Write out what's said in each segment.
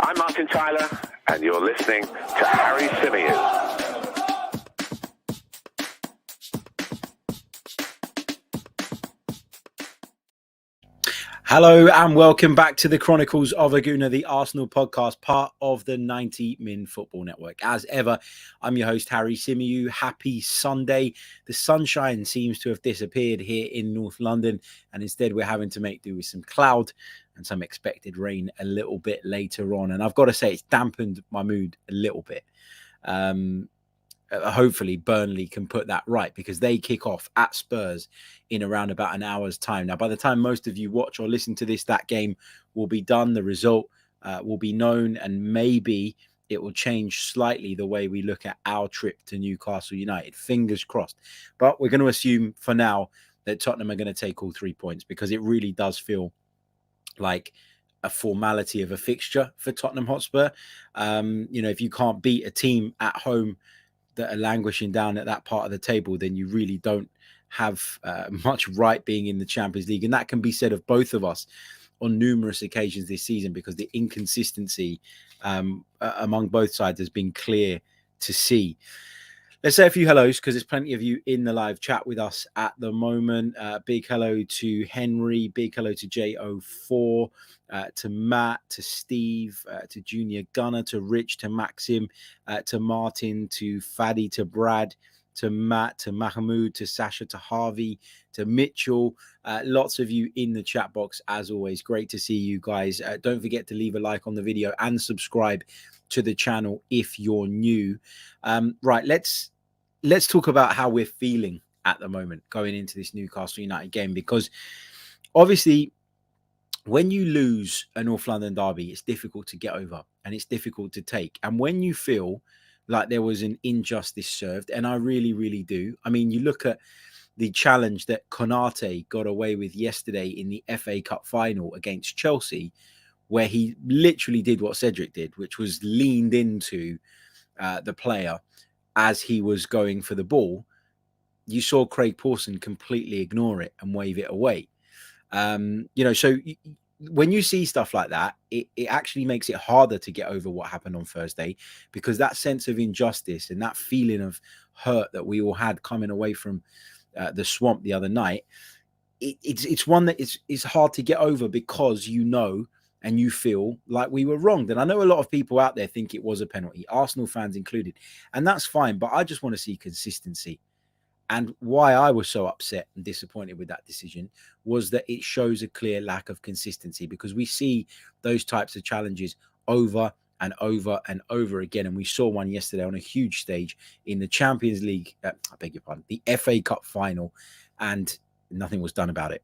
I'm Martin Tyler, and you're listening to Harry Symeou. Hello and welcome back to the Chronicles of a Gooner, the Arsenal podcast, part of the 90 Min Football Network. As ever, I'm your host, Harry Symeou. Happy Sunday. The sunshine seems to have disappeared here in North London, and instead we're having to make do with some cloud and some expected rain a little bit later on. And I've got to say, it's dampened my mood a little bit. Hopefully Burnley can put that right, because they kick off at Spurs in around about an hour's time. Now, by the time most of you watch or listen to this, that game will be done. The result will be known, and maybe it will change slightly the way we look at our trip to Newcastle United. Fingers crossed. But we're going to assume for now that Tottenham are going to take all 3 points, because it really does feel like a formality of a fixture for Tottenham Hotspur. If you can't beat a team at home that are languishing down at that part of the table, then you really don't have much right being in the Champions League. And that can be said of both of us on numerous occasions this season, because the inconsistency among both sides has been clear to see. Let's say a few hellos, because there's plenty of you in the live chat with us at the moment. Big hello to Henry. Big hello to J04, to Matt, to Steve, to Junior Gunner, to Rich, to Maxim, to Martin, to Faddy, to Brad, to Matt, to Mahmoud, to Sasha, to Harvey, to Mitchell. Lots of you in the chat box, as always. Great to see you guys. Don't forget to leave a like on the video and subscribe to the channel if you're new. Right, let's talk about how we're feeling at the moment going into this Newcastle United game, because obviously when you lose a North London derby, it's difficult to get over and it's difficult to take. And when you feel like there was an injustice served, and I really, really do. I mean, you look at the challenge that Konate got away with yesterday in the FA Cup final against Chelsea, where he literally did what Cedric did, which was leaned into the player as he was going for the ball. You saw Craig Pawson completely ignore it and wave it away. So when you see stuff like that, it actually makes it harder to get over what happened on Thursday, because that sense of injustice and that feeling of hurt that we all had coming away from the swamp the other night, it's one that is hard to get over, because and you feel like we were wronged. And I know a lot of people out there think it was a penalty, Arsenal fans included, and that's fine. But I just want to see consistency. And why I was so upset and disappointed with that decision was that it shows a clear lack of consistency, because we see those types of challenges over and over and over again. And we saw one yesterday on a huge stage in the Champions League, the FA Cup final, and nothing was done about it,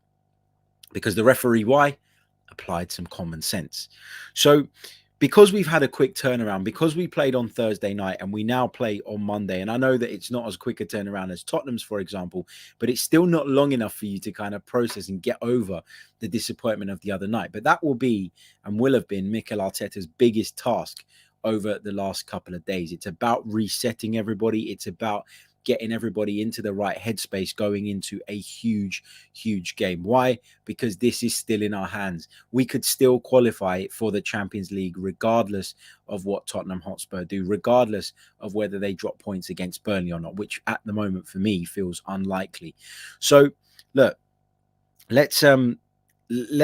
because the referee, applied some common sense. So because we've had a quick turnaround, because we played on Thursday night and we now play on Monday, and I know that it's not as quick a turnaround as Tottenham's, for example, but it's still not long enough for you to kind of process and get over the disappointment of the other night. But that will be and will have been Mikel Arteta's biggest task over the last couple of days. It's about resetting everybody. It's about getting everybody into the right headspace going into a huge, huge game. Why? Because this is still in our hands. We could still qualify for the Champions League regardless of what Tottenham Hotspur do, regardless of whether they drop points against Burnley or not, which at the moment for me feels unlikely. So look, let's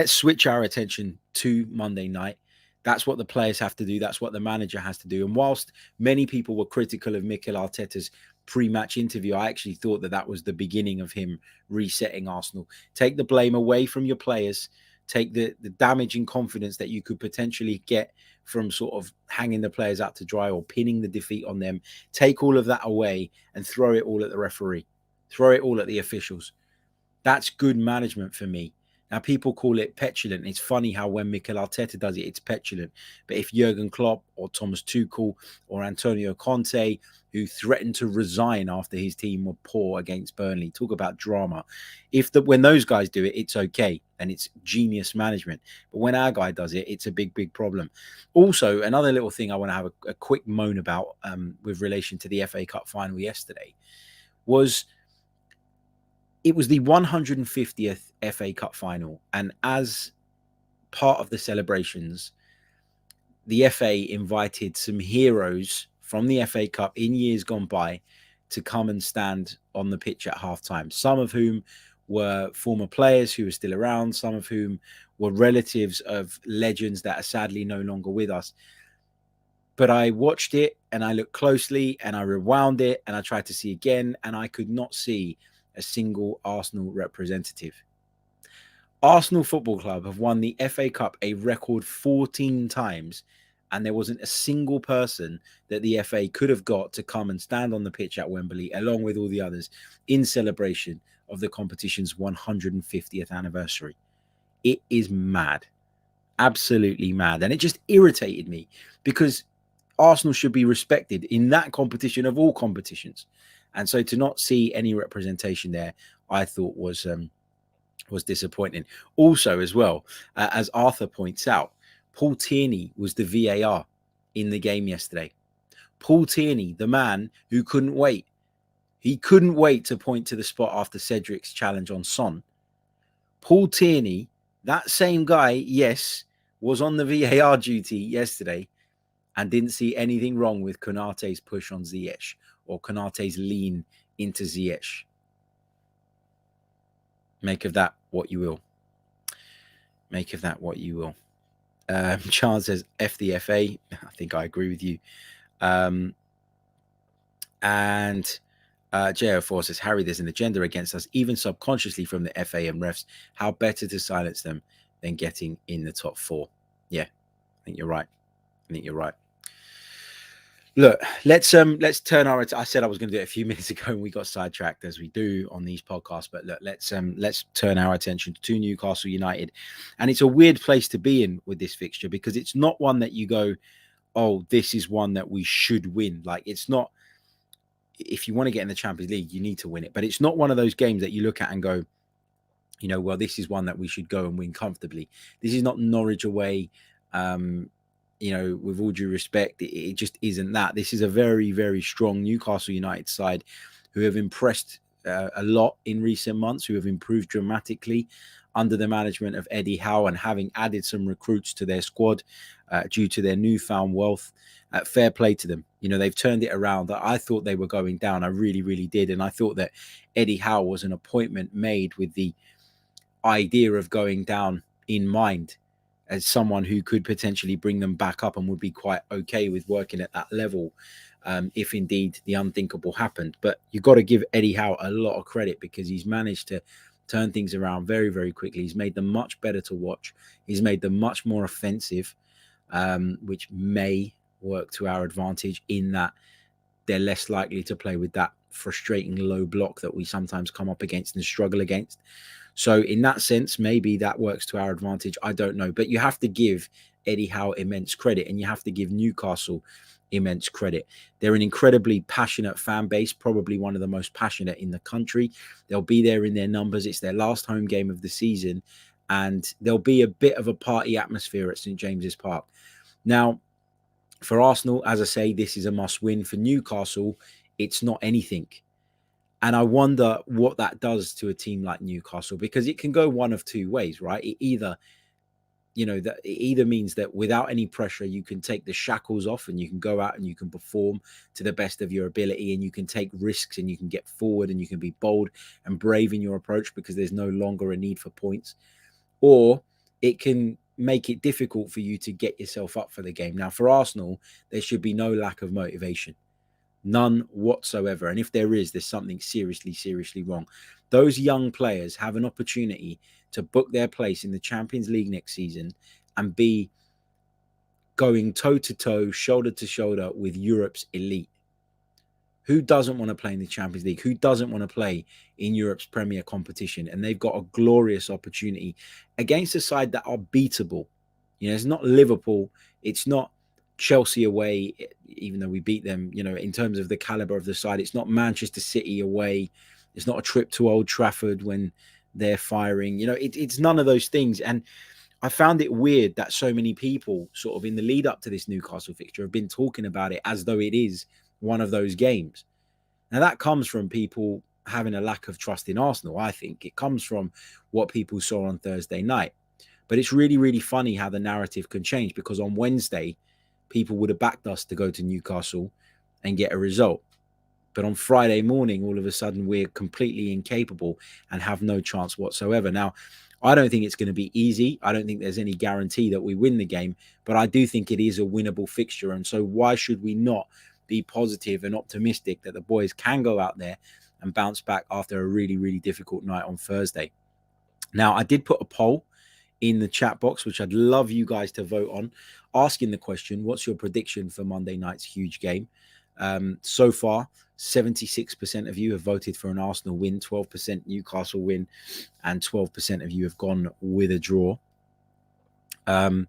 switch our attention to Monday night. That's what the players have to do. That's what the manager has to do. And whilst many people were critical of Mikel Arteta's pre-match interview, I actually thought that was the beginning of him resetting Arsenal. Take the blame away from your players. Take the damage in confidence that you could potentially get from sort of hanging the players out to dry or pinning the defeat on them. Take all of that away and throw it all at the referee. Throw it all at the officials. That's good management for me. Now, people call it petulant. It's funny how when Mikel Arteta does it, it's petulant. But if Jurgen Klopp or Thomas Tuchel or Antonio Conte, who threatened to resign after his team were poor against Burnley, talk about drama. When those guys do it, it's okay and it's genius management. But when our guy does it, it's a big, big problem. Also, another little thing I want to have a quick moan about with relation to the FA Cup final yesterday was it was the 150th FA Cup final. And as part of the celebrations, the FA invited some heroes from the FA Cup in years gone by to come and stand on the pitch at halftime, some of whom were former players who are still around, some of whom were relatives of legends that are sadly no longer with us. But I watched it and I looked closely and I rewound it and I tried to see again, and I could not see a single Arsenal representative. Arsenal Football Club have won the FA Cup a record 14 times, and there wasn't a single person that the FA could have got to come and stand on the pitch at Wembley, along with all the others, in celebration of the competition's 150th anniversary. It is mad. Absolutely mad. And it just irritated me, because Arsenal should be respected in that competition of all competitions. And so to not see any representation there, I thought was disappointing. Also, as well, as Arthur points out, Paul Tierney was the VAR in the game yesterday. Paul Tierney, the man who couldn't wait. He couldn't wait to point to the spot after Cedric's challenge on Son. Paul Tierney, that same guy, yes, was on the VAR duty yesterday and didn't see anything wrong with Konate's push on Ziyech or Konate's lean into Ziyech. Make of that what you will. Make of that what you will. Charles says, F the FA. I think I agree with you. And JO4 says, Harry, there's an agenda against us, even subconsciously from the FA and refs. How better to silence them than getting in the top four? Yeah, I think you're right. Look, let's turn our. I said I was going to do it a few minutes ago, and we got sidetracked, as we do on these podcasts. But look, let's turn our attention to Newcastle United, and it's a weird place to be in with this fixture, because it's not one that you go, oh, this is one that we should win. Like, it's not. If you want to get in the Champions League, you need to win it, but it's not one of those games that you look at and go, you know, well, this is one that we should go and win comfortably. This is not Norwich away. You know, with all due respect, it just isn't that. This is a very, very strong Newcastle United side who have impressed a lot in recent months, who have improved dramatically under the management of Eddie Howe, and having added some recruits to their squad due to their newfound wealth. Fair play to them. You know, they've turned it around. I thought they were going down. I really, really did. And I thought that Eddie Howe was an appointment made with the idea of going down in mind, as someone who could potentially bring them back up and would be quite okay with working at that level if indeed the unthinkable happened. But you've got to give Eddie Howe a lot of credit, because he's managed to turn things around very, very quickly. He's made them much better to watch. He's made them much more offensive, which may work to our advantage in that they're less likely to play with that frustrating low block that we sometimes come up against and struggle against. So in that sense, maybe that works to our advantage. I don't know. But you have to give Eddie Howe immense credit, and you have to give Newcastle immense credit. They're an incredibly passionate fan base, probably one of the most passionate in the country. They'll be there in their numbers. It's their last home game of the season, and there'll be a bit of a party atmosphere at St James's Park. Now, for Arsenal, as I say, this is a must-win. For Newcastle, it's not anything. And I wonder what that does to a team like Newcastle, because it can go one of two ways, right? It either, it either means that without any pressure, you can take the shackles off and you can go out and you can perform to the best of your ability, and you can take risks and you can get forward and you can be bold and brave in your approach because there's no longer a need for points. Or it can make it difficult for you to get yourself up for the game. Now, for Arsenal, there should be no lack of motivation. None whatsoever. And if there is, there's something seriously, seriously wrong. Those young players have an opportunity to book their place in the Champions League next season and be going toe-to-toe, shoulder-to-shoulder with Europe's elite. Who doesn't want to play in the Champions League? Who doesn't want to play in Europe's premier competition? And they've got a glorious opportunity against a side that are beatable. You know, it's not Liverpool. It's not Chelsea away, even though we beat them, in terms of the caliber of the side. It's not Manchester City away. It's not a trip to Old Trafford when they're firing. It's none of those things. And I found it weird that so many people sort of in the lead up to this Newcastle fixture have been talking about it as though it is one of those games. Now, that comes from people having a lack of trust in Arsenal, I think. It comes from what people saw on Thursday night. But it's really, really funny how the narrative can change, because on Wednesday, people would have backed us to go to Newcastle and get a result. But on Friday morning, all of a sudden, we're completely incapable and have no chance whatsoever. Now, I don't think it's going to be easy. I don't think there's any guarantee that we win the game, but I do think it is a winnable fixture. And so why should we not be positive and optimistic that the boys can go out there and bounce back after a really, really difficult night on Thursday? Now, I did put a poll in the chat box, which I'd love you guys to vote on, asking the question, what's your prediction for Monday night's huge game? So far, 76% of you have voted for an Arsenal win, 12% Newcastle win, and 12% of you have gone with a draw. But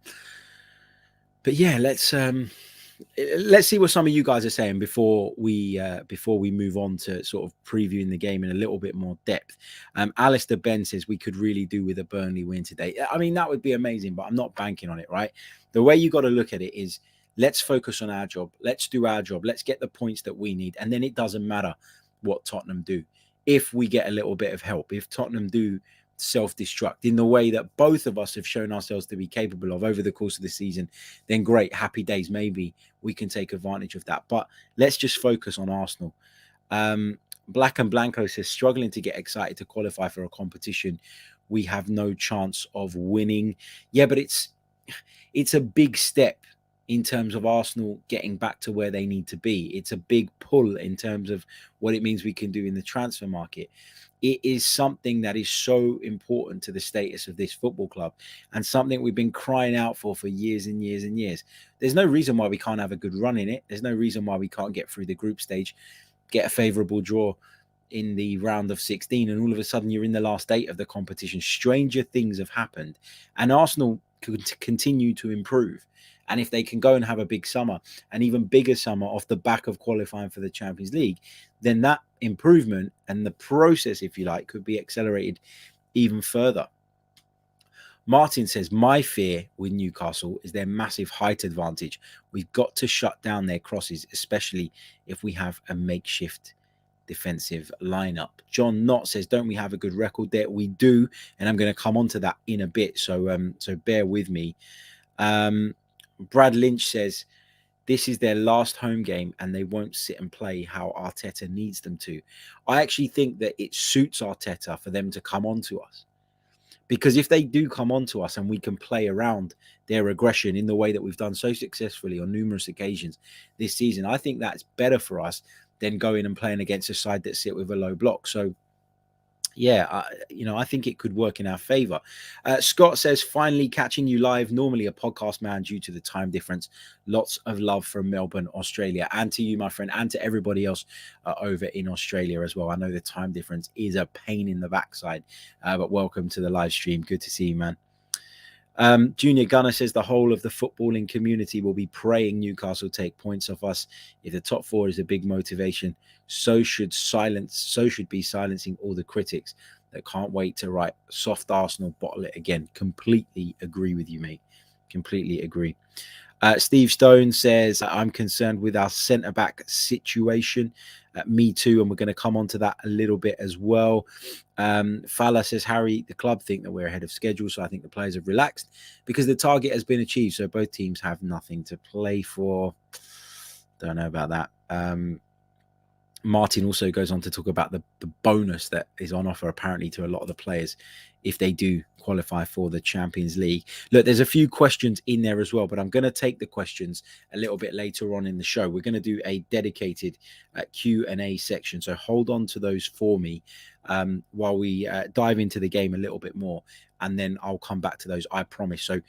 yeah, let's see what some of you guys are saying before we move on to sort of previewing the game in a little bit more depth. Alistair Ben says we could really do with a Burnley win today. I mean, that would be amazing, but I'm not banking on it, right? The way you got to look at it is, let's focus on our job. Let's do our job. Let's get the points that we need. And then it doesn't matter what Tottenham do. If we get a little bit of help, if Tottenham do self-destruct in the way that both of us have shown ourselves to be capable of over the course of the season, then great, happy days. Maybe we can take advantage of that. But let's just focus on Arsenal. Black and Blanco says, struggling to get excited to qualify for a competition we have no chance of winning. Yeah, but it's a big step in terms of Arsenal getting back to where they need to be. It's a big pull in terms of what it means we can do in the transfer market. It is something that is so important to the status of this football club and something we've been crying out for years and years and years. There's no reason why we can't have a good run in it. There's no reason why we can't get through the group stage, get a favourable draw in the round of 16, and all of a sudden you're in the last 8 of the competition. Stranger things have happened, and Arsenal could continue to improve. And if they can go and have a big summer, an even bigger summer off the back of qualifying for the Champions League, then that improvement and the process, if you like, could be accelerated even further. Martin says, my fear with Newcastle is their massive height advantage. We've got to shut down their crosses, especially if we have a makeshift defensive lineup. John Knott says, don't we have a good record there? We do, and I'm going to come on to that in a bit, so bear with me. Brad Lynch says, this is their last home game and they won't sit and play how Arteta needs them to. I actually think that it suits Arteta for them to come on to us. Because if they do come on to us and we can play around their aggression in the way that we've done so successfully on numerous occasions this season, I think that's better for us than going and playing against a side that sit with a low block. So yeah, I think it could work in our favor. Scott says, finally catching you live, normally a podcast man due to the time difference. Lots of love from Melbourne, Australia, and to you, my friend, and to everybody else over in Australia as well. I know the time difference is a pain in the backside, but welcome to the live stream. Good to see you, man. Junior Gunner says the whole of the footballing community will be praying Newcastle take points off us. If the top 4 is a big motivation, so should be silencing all the critics that can't wait to write soft Arsenal, bottle it again. Completely agree with you, mate. Completely agree. Steve Stone says, I'm concerned with our centre-back situation. Me too, and we're going to come on to that a little bit as well. Fala says, Harry, the club think that we're ahead of schedule, so I think the players have relaxed because the target has been achieved, so both teams have nothing to play for. Don't know about that. Martin also goes on to talk about the bonus that is on offer apparently to a lot of the players if they do qualify for the Champions League. Look, there's a few questions in there as well, but I'm going to take the questions a little bit later on in the show. We're going to do a dedicated Q&A section, so hold on to those for me while we dive into the game a little bit more, and then I'll come back to those, I promise. So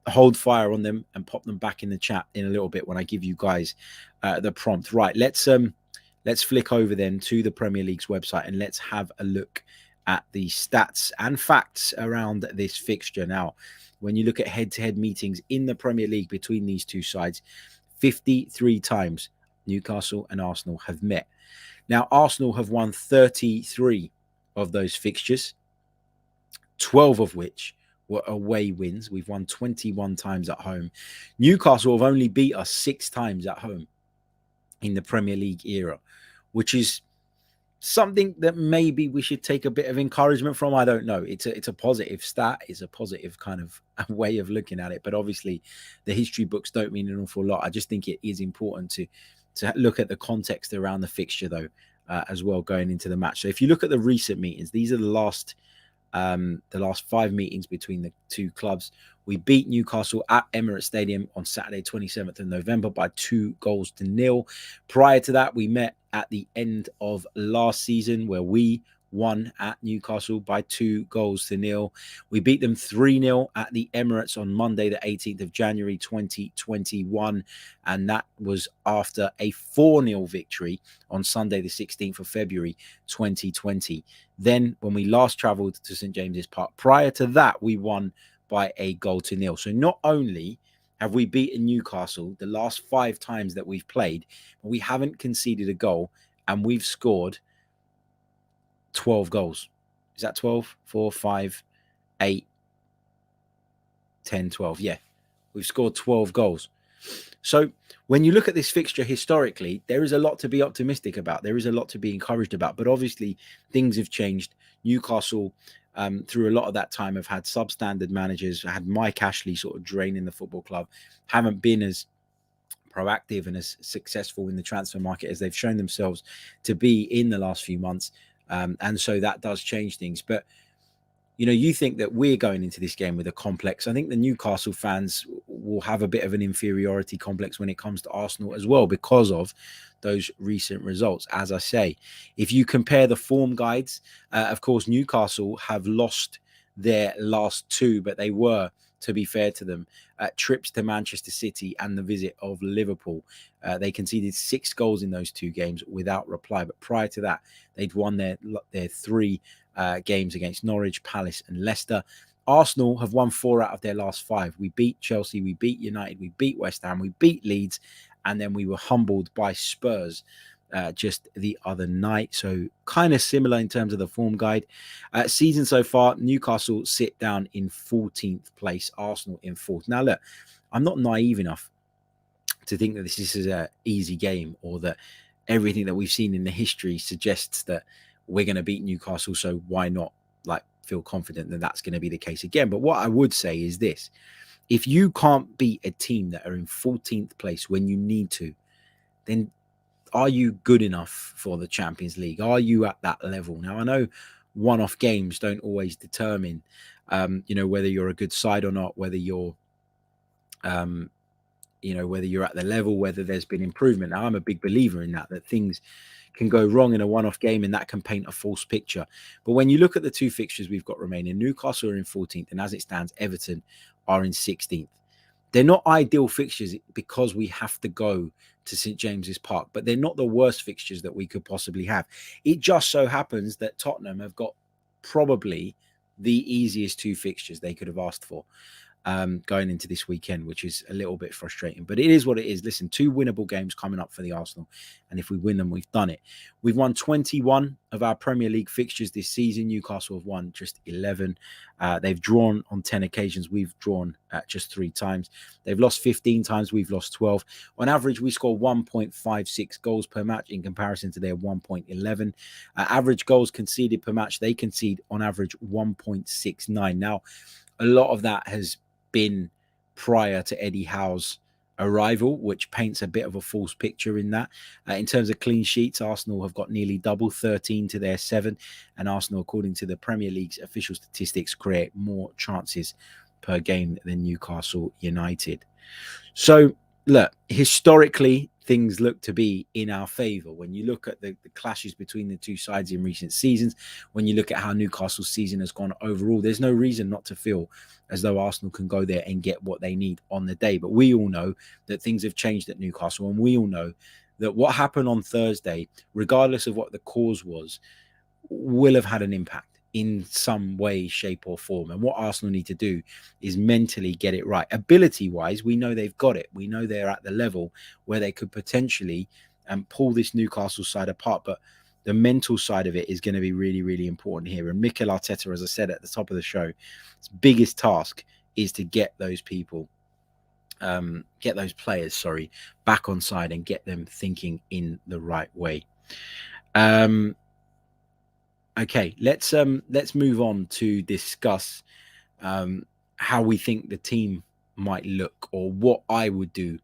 hold fire on them and pop them back in the chat in a little bit when I give you guys the prompt. Right, let's flick over then to the Premier League's website and let's have a look at the stats and facts around this fixture. Now, when you look at head-to-head meetings in the Premier League between these two sides, 53 times Newcastle and Arsenal have met. Now, Arsenal have won 33 of those fixtures, 12 of which were away wins. We've won 21 times at home. Newcastle have only beat us 6 times at home in the Premier League era, which is something that maybe we should take a bit of encouragement from. I don't know. It's a positive stat. It's a positive kind of way of looking at it. But obviously, the history books don't mean an awful lot. I just think it is important to look at the context around the fixture, though, as well, going into the match. So if you look at the recent meetings, these are the last 5 meetings between the two clubs. We beat Newcastle at Emirates Stadium on Saturday, 27th of November by 2-0. Prior to that, we met at the end of last season where we won at Newcastle by 2-0. We beat them 3-0 at the Emirates on Monday, the 18th of January, 2021. And that was after a 4-0 victory on Sunday, the 16th of February, 2020. Then when we last travelled to St James's Park, prior to that, we won by 1-0. So not only have we beaten Newcastle the last 5 times that we've played, but we haven't conceded a goal, and we've scored 12 goals. Is that 12? 4, 5, 8, 10, 12. Yeah, we've scored 12 goals. So when you look at this fixture historically, there is a lot to be optimistic about. There is a lot to be encouraged about. But obviously, things have changed. Newcastle, through a lot of that time, have had substandard managers, had Mike Ashley sort of draining the football club, haven't been as proactive and as successful in the transfer market as they've shown themselves to be in the last few months. And so that does change things. But, you know, you think that we're going into this game with a complex. I think the Newcastle fans will have a bit of an inferiority complex when it comes to Arsenal as well, because of those recent results. As I say, if you compare the form guides, of course, Newcastle have lost their last 2, but they were, to be fair to them, trips to Manchester City and the visit of Liverpool. They conceded 6 goals in those 2 games without reply. But prior to that, they'd won their 3 games against Norwich, Palace and Leicester. Arsenal have won 4 out of their last 5. We beat Chelsea, we beat United, we beat West Ham, we beat Leeds, and then we were humbled by Spurs just the other night. So kind of similar in terms of the form guide. Season so far, Newcastle sit down in 14th place, Arsenal in 4th. Now look, I'm not naive enough to think that this is an easy game, or that everything that we've seen in the history suggests that we're going to beat Newcastle, so why not feel confident that that's going to be the case again. But what I would say is this: if you can't beat a team that are in 14th place when you need to, then are you good enough for the Champions League? Are you at that level? Now, I know one-off games don't always determine, whether you're a good side or not, whether you're, whether you're at the level, whether there's been improvement. Now, I'm a big believer in that things can go wrong in a one-off game and that can paint a false picture. But when you look at the 2 fixtures we've got remaining, Newcastle are in 14th, and as it stands, Everton are in 16th. They're not ideal fixtures because we have to go to St James's Park, but they're not the worst fixtures that we could possibly have. It just so happens that Tottenham have got probably the easiest 2 fixtures they could have asked for going into this weekend, which is a little bit frustrating, but it is what it is. Listen, 2 winnable games coming up for the Arsenal, and if we win them, we've done it. We've won 21 of our Premier League fixtures this season. Newcastle have won just 11. They've drawn on 10 occasions. We've drawn just 3 times. They've lost 15 times. We've lost 12. On average, we score 1.56 goals per match in comparison to their 1.11. Average goals conceded per match, they concede on average 1.69. Now, a lot of that has been prior to Eddie Howe's arrival, which paints a bit of a false picture in that. In terms of clean sheets, Arsenal have got nearly double, 13 to their 7, and Arsenal, according to the Premier League's official statistics, create more chances per game than Newcastle United. So look, historically, things look to be in our favour. When you look at the clashes between the 2 sides in recent seasons, when you look at how Newcastle's season has gone overall, there's no reason not to feel as though Arsenal can go there and get what they need on the day. But we all know that things have changed at Newcastle, and we all know that what happened on Thursday, regardless of what the cause was, will have had an impact in some way, shape or form. And what Arsenal need to do is mentally get it right. Ability wise, we know they've got it. We know they're at the level where they could potentially pull this Newcastle side apart. But the mental side of it is going to be really, really important here. And Mikel Arteta, as I said at the top of the show, his biggest task is to get those people, get those players, back on side and get them thinking in the right way. Okay, let's move on to discuss how we think the team might look, or what I would do.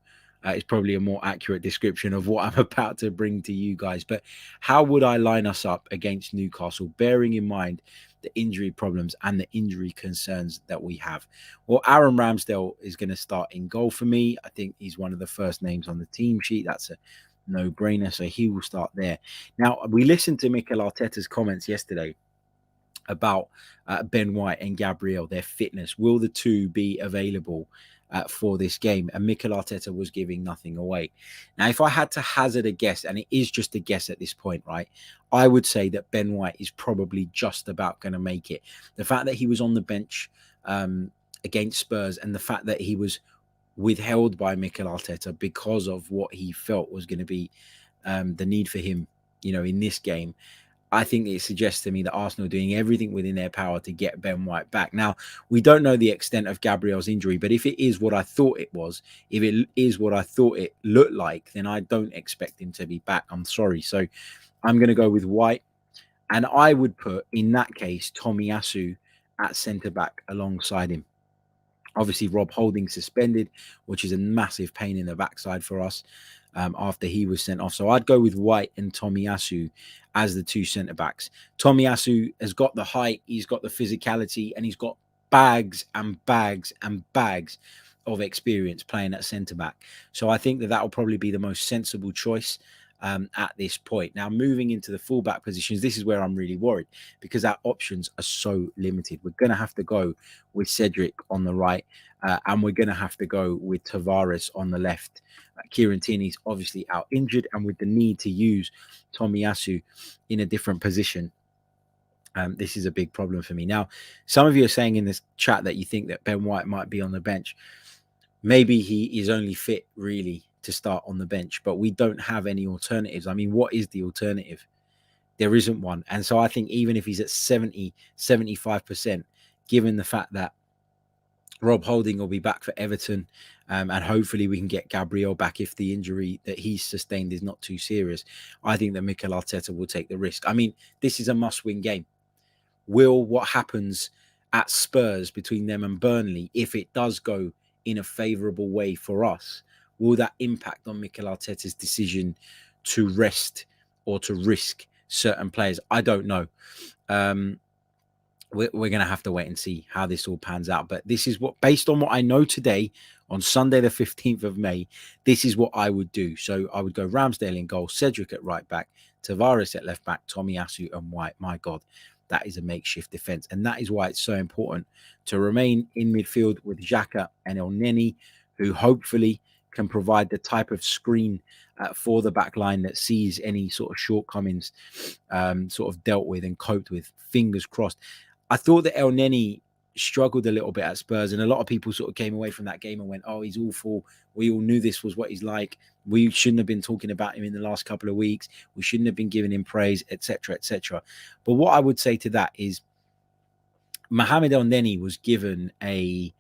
Is probably a more accurate description of what I'm about to bring to you guys. But how would I line us up against Newcastle, bearing in mind the injury problems and the injury concerns that we have? Well, Aaron Ramsdale is going to start in goal for me. I think he's one of the first names on the team sheet. That's a no-brainer, so he will start there. Now, we listened to Mikel Arteta's comments yesterday about Ben White and Gabriel, their fitness. Will the two be available for this game? And Mikel Arteta was giving nothing away. Now, if I had to hazard a guess, and it is just a guess at this point, right, I would say that Ben White is probably just about going to make it. The fact that he was on the bench against Spurs, and the fact that he was withheld by Mikel Arteta because of what he felt was going to be the need for him, in this game, I think it suggests to me that Arsenal are doing everything within their power to get Ben White back. Now, we don't know the extent of Gabriel's injury, but if it is what I thought it was, if it is what I thought it looked like, then I don't expect him to be back. I'm sorry. So I'm going to go with White. And I would put, in that case, Tomiyasu at centre-back alongside him. Obviously, Rob Holding suspended, which is a massive pain in the backside for us after he was sent off. So I'd go with White and Tomiyasu as the two centre backs. Tomiyasu has got the height, he's got the physicality, and he's got bags and bags and bags of experience playing at centre back. So I think that will probably be the most sensible choice at this point. Now, moving into the fullback positions, this is where I'm really worried, because our options are so limited. We're going to have to go with Cedric on the right, and we're going to have to go with Tavares on the left. Kieran Tierney's obviously out injured, and with the need to use Tomiyasu in a different position, this is a big problem for me. Now, some of you are saying in this chat that you think that Ben White might be on the bench. Maybe he is only fit really to start on the bench, but we don't have any alternatives. I mean, what is the alternative? There isn't one. And so I think even if he's at 70, 75%, given the fact that Rob Holding will be back for Everton, and hopefully we can get Gabriel back if the injury that he's sustained is not too serious, I think that Mikel Arteta will take the risk. I mean, this is a must-win game. Will what happens at Spurs between them and Burnley, if it does go in a favourable way for us, will that impact on Mikel Arteta's decision to rest or to risk certain players? I don't know. We're going to have to wait and see how this all pans out. But this is what, based on what I know today, on Sunday, the 15th of May, this is what I would do. So I would go Ramsdale in goal, Cedric at right back, Tavares at left back, Tomiyasu and White. My God, that is a makeshift defence. And that is why it's so important to remain in midfield with Xhaka and Elneny, who hopefully can provide the type of screen for the back line that sees any sort of shortcomings sort of dealt with and coped with. Fingers crossed. I thought that Elneny struggled a little bit at Spurs, and a lot of people sort of came away from that game and went, oh, he's awful. We all knew this was what he's like. We shouldn't have been talking about him in the last couple of weeks. We shouldn't have been giving him praise, etc., etc. But what I would say to that is Mohamed Elneny was given a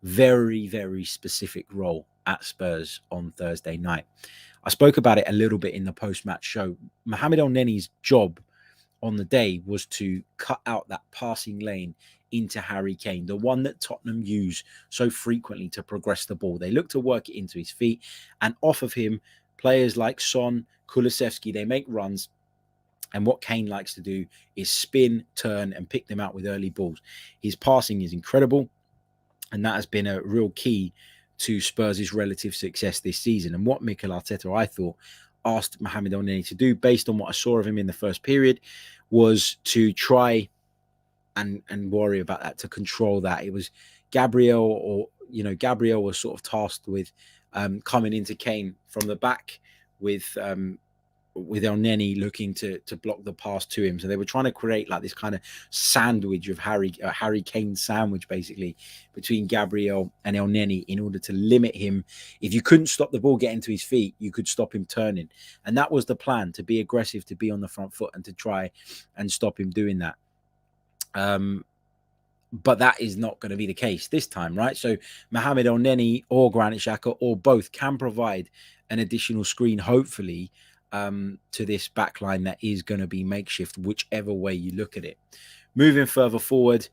very, very specific role at Spurs on Thursday night. I spoke about it a little bit in the post-match show. Mohamed Elneny's job on the day was to cut out that passing lane into Harry Kane, the one that Tottenham use so frequently to progress the ball. They look to work it into his feet, and off of him, players like Son, Kulusevski, they make runs. And what Kane likes to do is spin, turn, and pick them out with early balls. His passing is incredible, and that has been a real key to Spurs' relative success this season. And what Mikel Arteta, I thought, asked Mohamed Elneny to do, based on what I saw of him in the first period, was to try and worry about that, to control that. It was Gabriel, Gabriel was sort of tasked with coming into Kane from the back with Elneny looking to block the pass to him. So they were trying to create like this kind of sandwich of Harry Kane sandwich, basically, between Gabriel and Elneny, in order to limit him. If you couldn't stop the ball getting to his feet, you could stop him turning. And that was the plan, to be aggressive, to be on the front foot, and to try and stop him doing that. But that is not going to be the case this time, right? So Mohamed Elneny or Granit Xhaka or both can provide an additional screen, hopefully, to this backline that is going to be makeshift, whichever way you look at it. Moving further forward,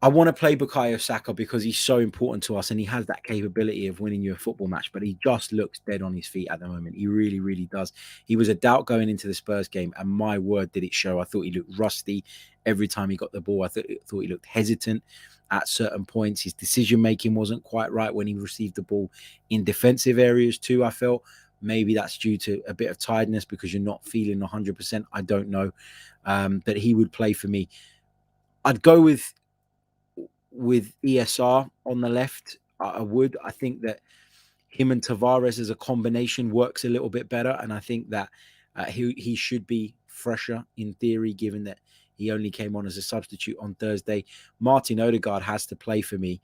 I want to play Bukayo Saka because he's so important to us and he has that capability of winning you a football match, but he just looks dead on his feet at the moment. He really, really does. He was a doubt going into the Spurs game, and my word, did it show. I thought he looked rusty every time he got the ball. I thought he looked hesitant at certain points. His decision-making wasn't quite right when he received the ball in defensive areas too, I felt. Maybe that's due to a bit of tiredness because you're not feeling 100%. I don't know. But he would play for me. I'd go with ESR on the left. I would. I think that him and Tavares as a combination works a little bit better. And I think that he should be fresher in theory, given that he only came on as a substitute on Thursday. Martin Odegaard has to play for me.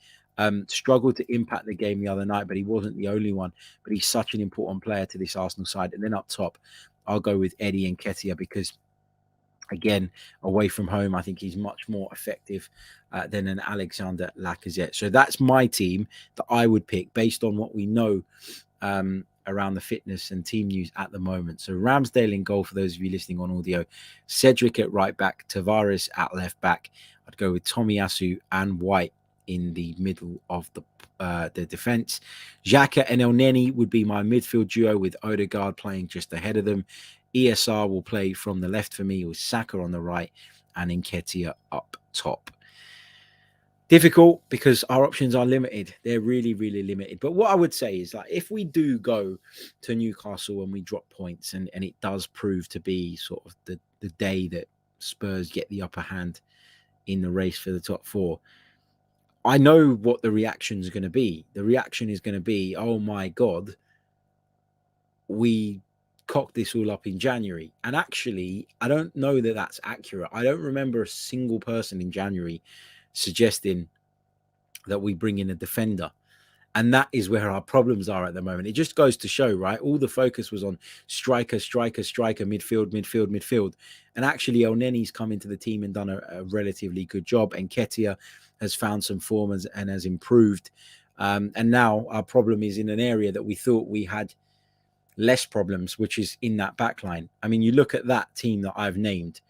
Struggled to impact the game the other night, but he wasn't the only one. But he's such an important player to this Arsenal side. And then up top, I'll go with Eddie and Nketiah because, again, away from home, I think he's much more effective than an Alexander Lacazette. So that's my team that I would pick based on what we know around the fitness and team news at the moment. So Ramsdale in goal for those of you listening on audio, Cedric at right back, Tavares at left back. I'd go with Tomiyasu and White in the middle of the defense. Xhaka and Elneny would be my midfield duo with Odegaard playing just ahead of them. ESR will play from the left for me with Saka on the right and Nketiah up top. Difficult because our options are limited. They're really, really limited. But what I would say is, like, if we do go to Newcastle and we drop points and it does prove to be sort of the day that Spurs get the upper hand in the race for the top four, I know what the reaction is going to be. The reaction is going to be, oh my God, we cocked this all up in January. And actually, I don't know that that's accurate. I don't remember a single person in January suggesting that we bring in a defender. And that is where our problems are at the moment. It just goes to show, right? All the focus was on striker, midfield. And actually, Elneny's come into the team and done a relatively good job. And Nketiah has found some form and has improved. And now our problem is in an area that we thought we had less problems, which is in that back line. I mean, you look at that team that I've named,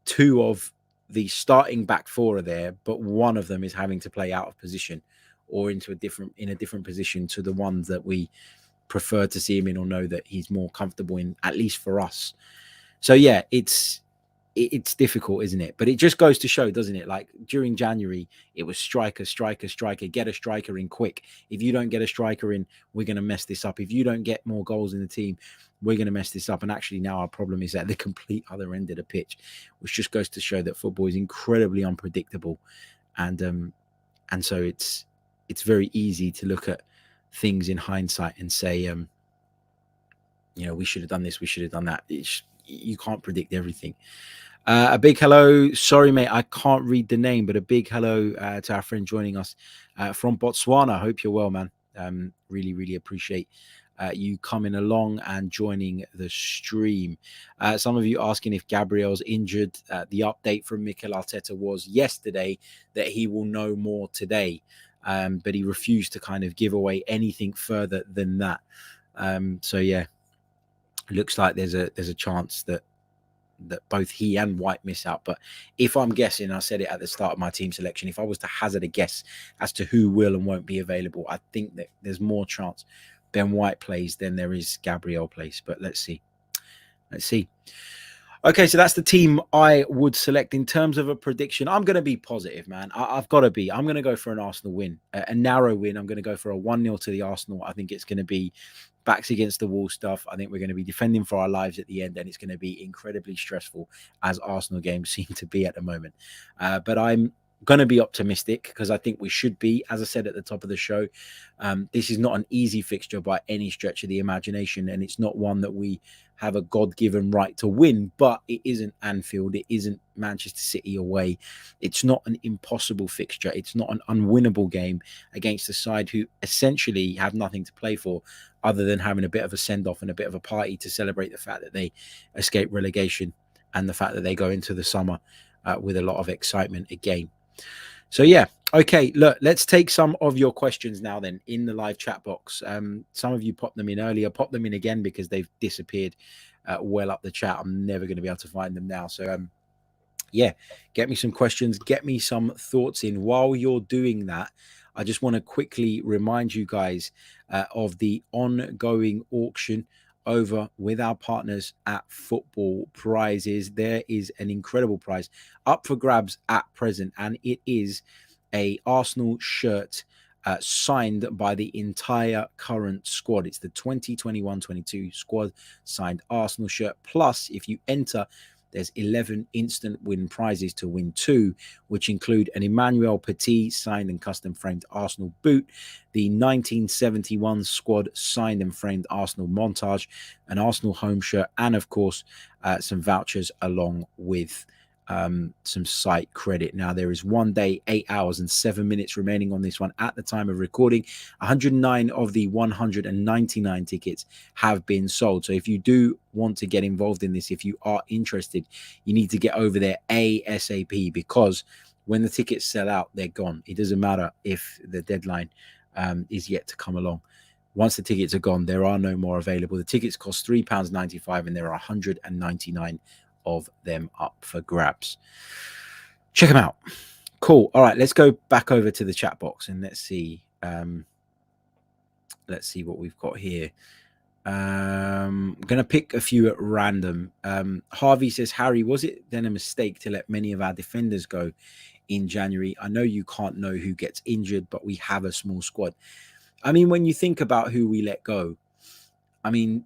two of the starting back four are there, but one of them is having to play out of position or in a different position to the ones that we prefer to see him in or know that he's more comfortable in, at least for us. So yeah, it's difficult, isn't it? But it just goes to show, doesn't it? Like during January, it was striker, get a striker in quick. If you don't get a striker in, we're going to mess this up. If you don't get more goals in the team, we're going to mess this up. And actually now our problem is at the complete other end of the pitch, which just goes to show that football is incredibly unpredictable. And so it's very easy to look at things in hindsight and say, we should have done this, we should have done that. You can't predict everything. A big hello. Sorry, mate, I can't read the name, but a big hello to our friend joining us from Botswana. Hope you're well, man. Really, really appreciate you coming along and joining the stream. Some of you asking if Gabriel's injured. The update from Mikel Arteta was yesterday that he will know more today, but he refused to kind of give away anything further than that. So yeah, looks like there's a chance that both he and White miss out. But if I'm guessing, I said it at the start of my team selection, if I was to hazard a guess as to who will and won't be available, I think that there's more chance Ben White plays than there is Gabriel plays. But let's see. Okay, so that's the team I would select. In terms of a prediction, I'm going to be positive, man. I've got to be. I'm going to go for an Arsenal win, a narrow win. I'm going to go for a 1-0 to the Arsenal. I think it's going to be backs against the wall stuff. I think we're going to be defending for our lives at the end, and it's going to be incredibly stressful, as Arsenal games seem to be at the moment. But I'm going to be optimistic because I think we should be. As I said at the top of the show, this is not an easy fixture by any stretch of the imagination, and it's not one that we have a God-given right to win, but it isn't Anfield, it isn't Manchester City away. It's not an impossible fixture. It's not an unwinnable game against a side who essentially have nothing to play for other than having a bit of a send-off and a bit of a party to celebrate the fact that they escape relegation and the fact that they go into the summer with a lot of excitement again. So yeah, okay. Look, let's take some of your questions now. Then in the live chat box, some of you popped them in earlier. Pop them in again because they've disappeared well up the chat. I'm never going to be able to find them now. So yeah, get me some questions, get me some thoughts in. While you're doing that, I just want to quickly remind you guys of the ongoing auction over with our partners at Football Prizes. There is an incredible prize up for grabs at present, and it is a Arsenal shirt signed by the entire current squad. It's the 2021-22 squad signed Arsenal shirt. Plus, if you enter, there's 11 instant win prizes to win 2, which include an Emmanuel Petit signed and custom framed Arsenal boot, the 1971 squad signed and framed Arsenal montage, an Arsenal home shirt, and of course, some vouchers along with some site credit. Now, there is 1 day, 8 hours, and 7 minutes remaining on this one at the time of recording. 109 of the 199 tickets have been sold. So if you do want to get involved in this, if you are interested, you need to get over there ASAP, because when the tickets sell out, they're gone. It doesn't matter if the deadline is yet to come along. Once the tickets are gone, there are no more available. The tickets cost £3.95 and there are 199 of them up for grabs. Check them out. Cool. All right, let's go back over to the chat box and let's see what we've got here. I'm gonna pick a few at random. Harvey says, Harry, was it then a mistake to let many of our defenders go in January? I know you can't know who gets injured, but we have a small squad. I mean, when you think about who we let go, I mean,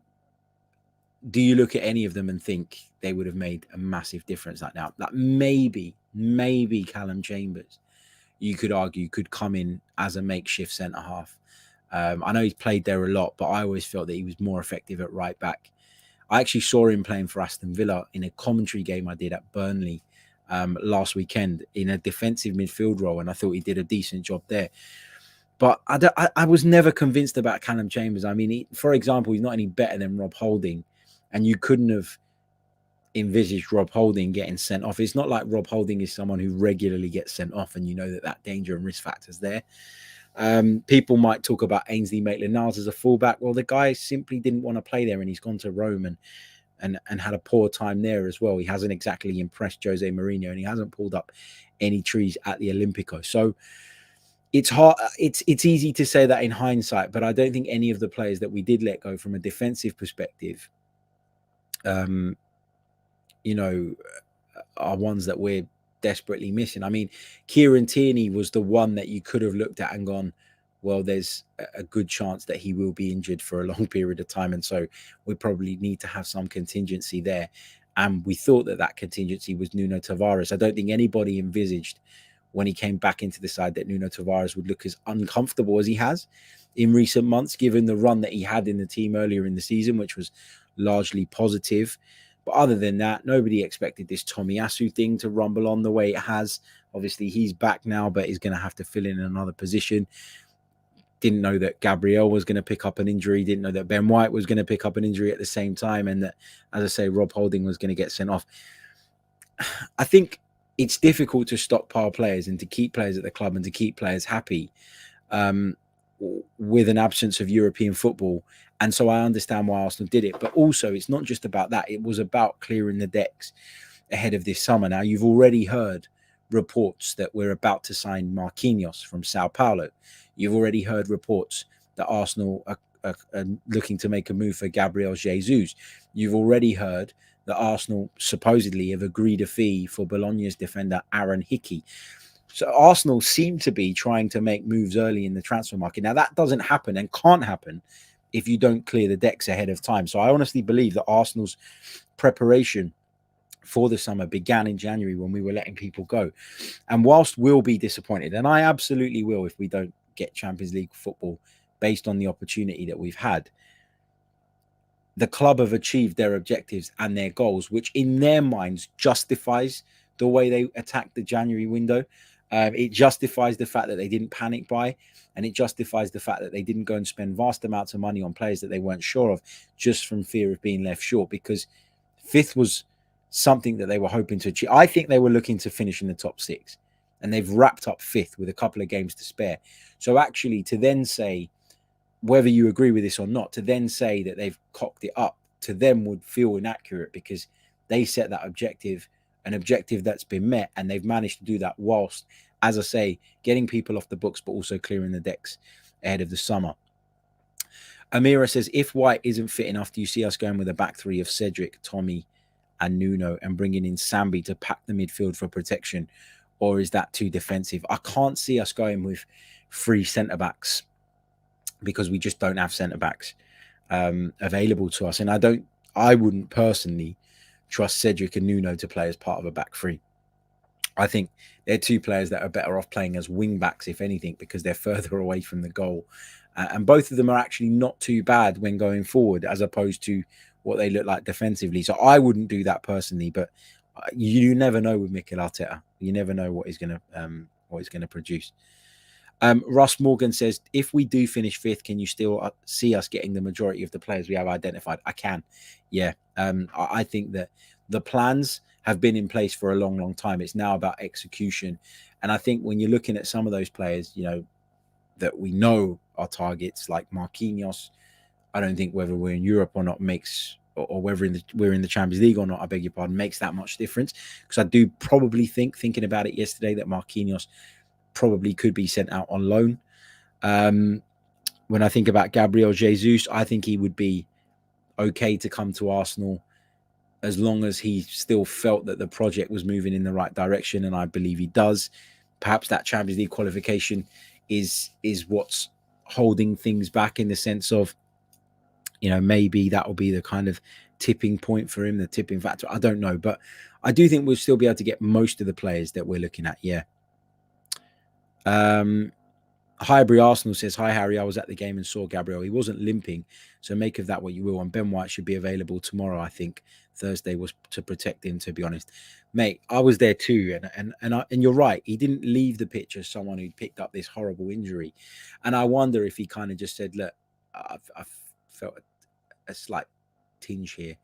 do you look at any of them and think they would have made a massive difference like now? Like maybe Callum Chambers, you could argue, could come in as a makeshift centre half. I know he's played there a lot, but I always felt that he was more effective at right back. I actually saw him playing for Aston Villa in a commentary game I did at Burnley last weekend in a defensive midfield role, and I thought he did a decent job there. But I was never convinced about Callum Chambers. I mean, for example, he's not any better than Rob Holding, and you couldn't have envisaged Rob Holding getting sent off. It's not like Rob Holding is someone who regularly gets sent off, and you know that danger and risk factors there. People might talk about Ainsley Maitland-Niles as a fullback. Well, the guy simply didn't want to play there, and he's gone to Rome and had a poor time there as well. He hasn't exactly impressed Jose Mourinho, and he hasn't pulled up any trees at the Olympico. So it's hard. It's easy to say that in hindsight, but I don't think any of the players that we did let go from a defensive perspective, you know, are ones that we're desperately missing. I mean, Kieran Tierney was the one that you could have looked at and gone, well, there's a good chance that he will be injured for a long period of time, and so we probably need to have some contingency there. And we thought that contingency was Nuno Tavares. I don't think anybody envisaged when he came back into the side that Nuno Tavares would look as uncomfortable as he has in recent months, given the run that he had in the team earlier in the season, which was largely positive. But other than that, nobody expected this Tomiyasu thing to rumble on the way it has. Obviously, he's back now, but he's going to have to fill in another position. Didn't know that Gabriel was going to pick up an injury. Didn't know that Ben White was going to pick up an injury at the same time. And that, as I say, Rob Holding was going to get sent off. I think it's difficult to stockpile players and to keep players at the club and to keep players happy with an absence of European football. And so I understand why Arsenal did it. But also, it's not just about that. It was about clearing the decks ahead of this summer. Now, you've already heard reports that we're about to sign Marquinhos from Sao Paulo. You've already heard reports that Arsenal are looking to make a move for Gabriel Jesus. You've already heard that Arsenal supposedly have agreed a fee for Bologna's defender Aaron Hickey. So Arsenal seem to be trying to make moves early in the transfer market. Now, that doesn't happen and can't happen if you don't clear the decks ahead of time. So I honestly believe that Arsenal's preparation for the summer began in January when we were letting people go. And whilst we'll be disappointed, and I absolutely will if we don't get Champions League football based on the opportunity that we've had, the club have achieved their objectives and their goals, which in their minds justifies the way they attacked the January window. It justifies the fact that they didn't panic buy, and it justifies the fact that they didn't go and spend vast amounts of money on players that they weren't sure of just from fear of being left short, because fifth was something that they were hoping to achieve. I think they were looking to finish in the top 6. and they've wrapped up 5th with a couple of games to spare. So actually, to then say, whether you agree with this or not, to then say that they've cocked it up to them would feel inaccurate, because they set that objective, an objective that's been met, and they've managed to do that whilst, as I say, getting people off the books, but also clearing the decks ahead of the summer. Amira says, if White isn't fit enough, do you see us going with a back 3 of Cedric, Tommy, and Nuno, and bringing in Sambi to pack the midfield for protection, or is that too defensive? I can't see us going with 3 centre-backs, because we just don't have centre-backs available to us. And I wouldn't personally trust Cedric and Nuno to play as part of a back 3. I think they're 2 players that are better off playing as wing-backs, if anything, because they're further away from the goal. And both of them are actually not too bad when going forward, as opposed to what they look like defensively. So I wouldn't do that personally, but you never know with Mikel Arteta. You never know what he's going to produce. Russ Morgan says, if we do finish 5th, can you still see us getting the majority of the players we have identified? I can. Yeah. I think that the plans have been in place for a long, long time. It's now about execution. And I think when you're looking at some of those players, you know, that we know are targets, like Marquinhos, I don't think whether we're in Europe or not makes, or whether we're in the Champions League or not, I beg your pardon, makes that much difference. Because I do probably think, thinking about it yesterday, that Marquinhos probably could be sent out on loan. When I think about Gabriel Jesus, I think he would be okay to come to Arsenal as long as he still felt that the project was moving in the right direction, and I believe he does. Perhaps that Champions League qualification is what's holding things back, in the sense of, you know, maybe that will be the kind of tipping point for him, the tipping factor. I don't know, but I do think we'll still be able to get most of the players that we're looking at. Yeah. Highbury Arsenal says, hi Harry, I was at the game and saw Gabriel. He wasn't limping, so make of that what you will. And Ben White should be available tomorrow. I think Thursday was to protect him, to be honest. Mate, I was there too, and you're right. He didn't leave the pitch as someone who'd picked up this horrible injury. And I wonder if he kind of just said, look, I've felt a slight tinge here.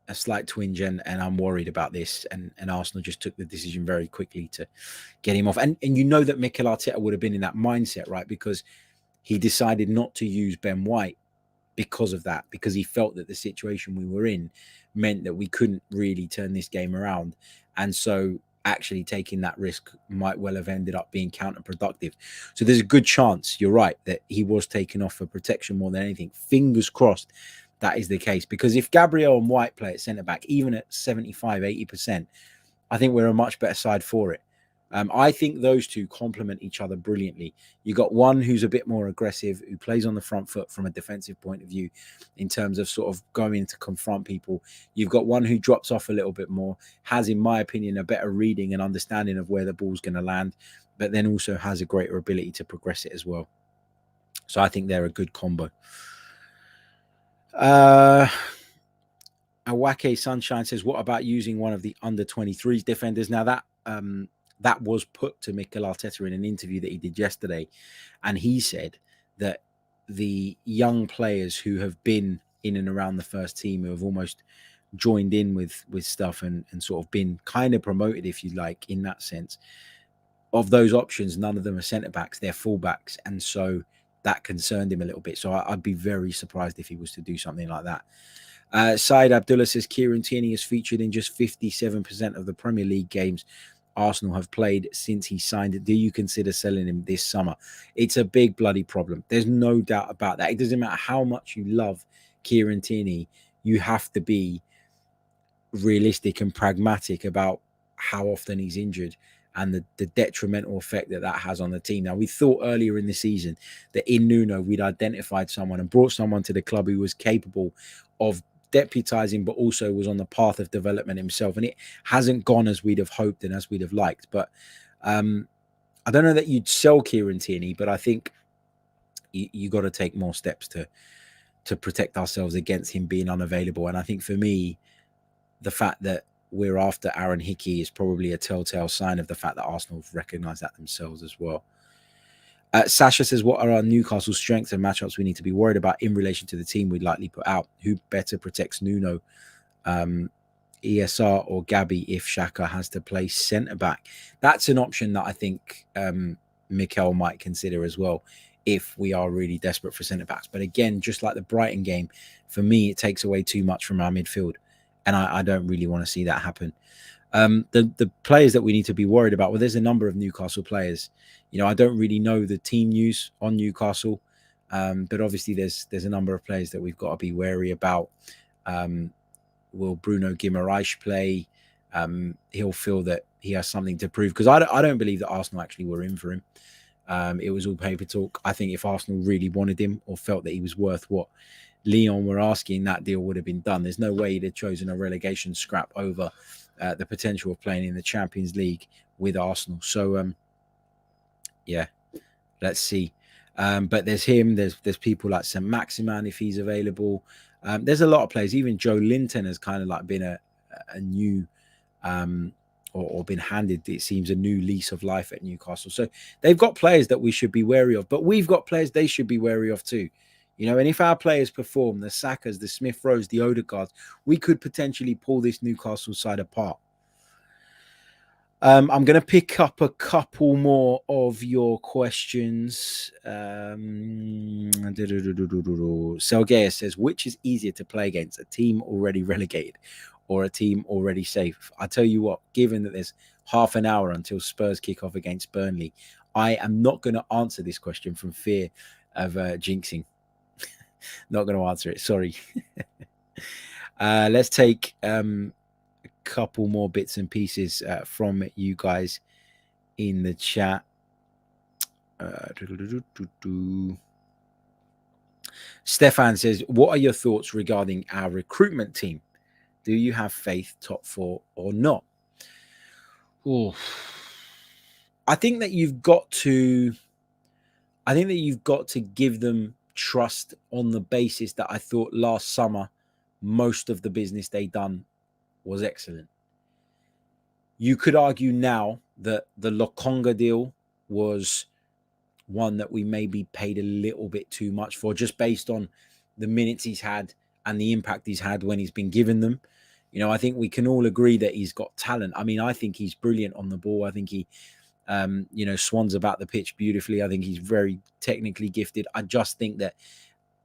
A slight twinge, and I'm worried about this. And Arsenal just took the decision very quickly to get him off. And you know that Mikel Arteta would have been in that mindset, right? Because he decided not to use Ben White because of that, because he felt that the situation we were in meant that we couldn't really turn this game around. And so actually taking that risk might well have ended up being counterproductive. So there's a good chance, you're right, that he was taken off for protection more than anything. Fingers crossed that is the case, because if Gabriel and White play at centre-back, even at 75, 80%, I think we're a much better side for it. I think those two complement each other brilliantly. You got one who's a bit more aggressive, who plays on the front foot from a defensive point of view, in terms of sort of going to confront people. You've got one who drops off a little bit more, has, in my opinion, a better reading and understanding of where the ball's going to land, but then also has a greater ability to progress it as well. So I think they're a good combo. Awake Sunshine says, what about using one of the under-23s defenders? Now that was put to Mikel Arteta in an interview that he did yesterday, and he said that the young players who have been in and around the first team, who have almost joined in with stuff and sort of been kind of promoted, if you like, in that sense, of those options, none of them are centre-backs, they're full-backs, and so that concerned him a little bit. So I'd be very surprised if he was to do something like that. Said Abdullah says, Kieran Tierney has featured in just 57% of the Premier League games Arsenal have played since he signed it. Do you consider selling him this summer? It's a big bloody problem. There's no doubt about that. It doesn't matter how much you love Kieran Tierney, you have to be realistic and pragmatic about how often he's injured and the detrimental effect that has on the team. Now, we thought earlier in the season that in Nuno, we'd identified someone and brought someone to the club who was capable of deputizing, but also was on the path of development himself. And it hasn't gone as we'd have hoped and as we'd have liked. But I don't know that you'd sell Kieran Tierney, but I think you got to take more steps to protect ourselves against him being unavailable. And I think for me, the fact that we're after Aaron Hickey is probably a telltale sign of the fact that Arsenal have recognised that themselves as well. Sasha says, what are our Newcastle strengths and matchups we need to be worried about in relation to the team we'd likely put out? Who better protects Nuno ESR or Gabby if Xhaka has to play centre-back. That's an option that I think Mikel might consider as well if we are really desperate for centre-backs. But again, just like the Brighton game, for me, it takes away too much from our midfield. And I don't really want to see that happen. The players that we need to be worried about, well, there's a number of Newcastle players. I don't really know the team news on Newcastle, but obviously there's a number of players that we've got to be wary about. Will Bruno Guimaraes play? He'll feel that he has something to prove, because I don't believe that Arsenal actually were in for him. It was all paper talk. I think if Arsenal really wanted him or felt that he was worth what Lyon were asking, that deal would have been done. There's no way he'd have chosen a relegation scrap over the potential of playing in the Champions League with Arsenal. So, yeah, let's see. But there's him. There's people like Saint-Maximin if he's available. There's a lot of players. Even Joe Linton has kind of like been a new or been handed, it seems, a new lease of life at Newcastle. So they've got players that we should be wary of, but we've got players they should be wary of too. And if our players perform, the Sakas, the Smith Rowes, the Odegaards, we could potentially pull this Newcastle side apart. I'm going to pick up a couple more of your questions. Selgea says, which is easier to play against, a team already relegated or a team already safe? I tell you what, given that there's half an hour until Spurs kick off against Burnley, I am not going to answer this question from fear of jinxing. Not going to answer it. Sorry. Let's take a couple more bits and pieces from you guys in the chat. Stefan says, what are your thoughts regarding our recruitment team? Do you have faith top four or not? Ooh. I think that you've got to give them trust on the basis that I thought last summer most of the business they done was excellent. You could argue now that the Lokonga deal was one that we maybe paid a little bit too much for, just based on the minutes he's had and the impact he's had when he's been given them. I think we can all agree that he's got talent. I mean, I think he's brilliant on the ball. I think he swans about the pitch beautifully. I think he's very technically gifted. I just think that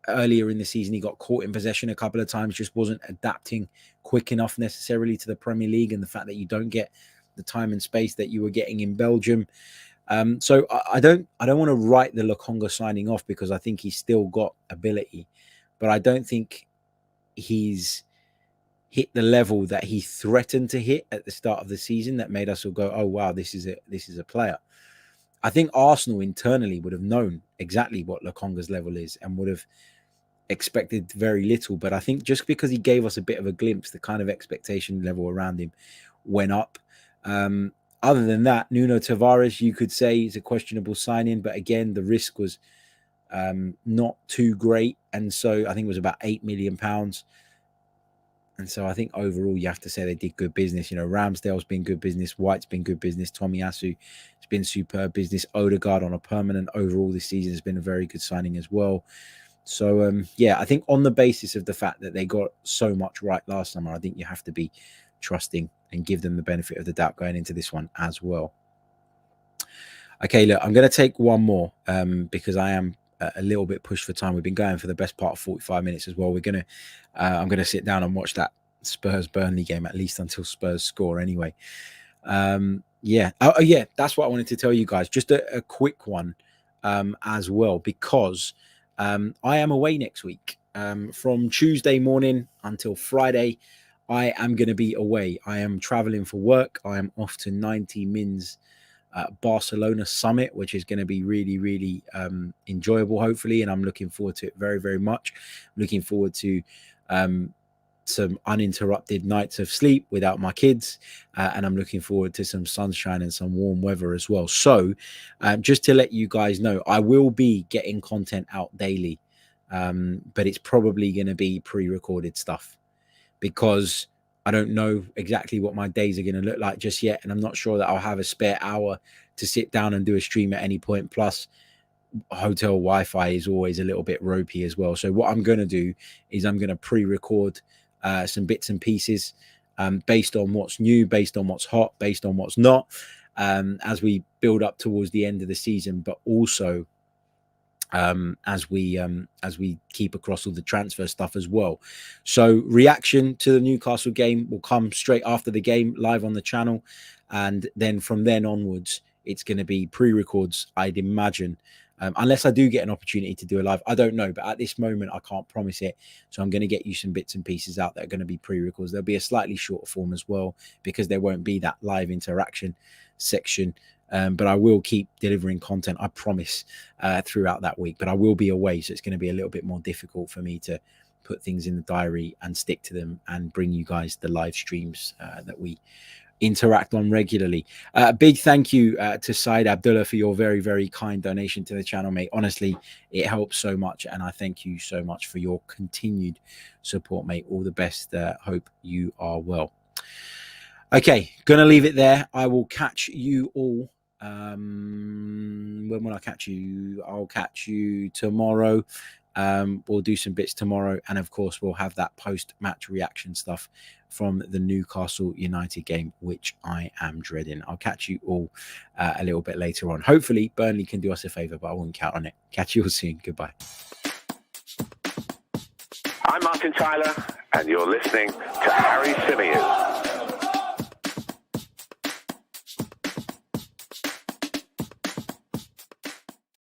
earlier in the season, he got caught in possession a couple of times, just wasn't adapting quick enough necessarily to the Premier League and the fact that you don't get the time and space that you were getting in Belgium. So I don't want to write the Lokonga signing off, because I think he's still got ability, but I don't think he's hit the level that he threatened to hit at the start of the season that made us all go, oh wow, this is a player. I think Arsenal internally would have known exactly what Lokonga's level is and would have expected very little. But I think just because he gave us a bit of a glimpse, the kind of expectation level around him went up. Other than that, Nuno Tavares, you could say, is a questionable signing, but again, the risk was not too great, and so I think it was about £8 million. And so I think overall you have to say they did good business. Ramsdale's been good business, White's been good business, Tomiyasu has been superb business, Odegaard on a permanent overall this season has been a very good signing as well. So yeah, I think on the basis of the fact that they got so much right last summer, I think you have to be trusting and give them the benefit of the doubt going into this one as well. Okay, look, I'm going to take one more because I am a little bit pushed for time. We've been going for the best part of 45 minutes as well. I'm going to sit down and watch that Spurs Burnley game, at least until Spurs score anyway. Yeah. Oh, yeah, that's what I wanted to tell you guys. Just a quick one as well, because I am away next week. From Tuesday morning until Friday, I am going to be away. I am traveling for work. I am off to 90 Min's Barcelona Summit, which is going to be really, really enjoyable, hopefully. And I'm looking forward to it very, very much. I'm looking forward to some uninterrupted nights of sleep without my kids. And I'm looking forward to some sunshine and some warm weather as well. So just to let you guys know, I will be getting content out daily, but it's probably going to be pre-recorded stuff, because I don't know exactly what my days are going to look like just yet. And I'm not sure that I'll have a spare hour to sit down and do a stream at any point. Plus, hotel Wi-Fi is always a little bit ropey as well. So what I'm going to do is I'm going to pre-record some bits and pieces based on what's new, based on what's hot, based on what's not, as we build up towards the end of the season, but also as we keep across all the transfer stuff as well. So reaction to the Newcastle game will come straight after the game live on the channel, and then from then onwards it's going to be pre-records, I'd imagine, unless I do get an opportunity to do a live. I don't know, but at this moment I can't promise it, so I'm going to get you some bits and pieces out that are going to be pre-records. There'll be a slightly shorter form as well, because there won't be that live interaction section. But I will keep delivering content, I promise, throughout that week. But I will be away, so it's going to be a little bit more difficult for me to put things in the diary and stick to them and bring you guys the live streams that we interact on regularly. A big thank you to Said Abdullah for your very, very kind donation to the channel, mate. Honestly, it helps so much, and I thank you so much for your continued support, mate. All the best. Hope you are well. Okay, gonna leave it there. I will catch you all. When will I catch you? I'll catch you tomorrow. We'll do some bits tomorrow, and of course we'll have that post-match reaction stuff from the Newcastle United game, which I am dreading. I'll catch you all a little bit later on. Hopefully Burnley can do us a favour, but I won't count on it. Catch you all soon. Goodbye. I'm Martin Tyler, and you're listening to Harry Symeou.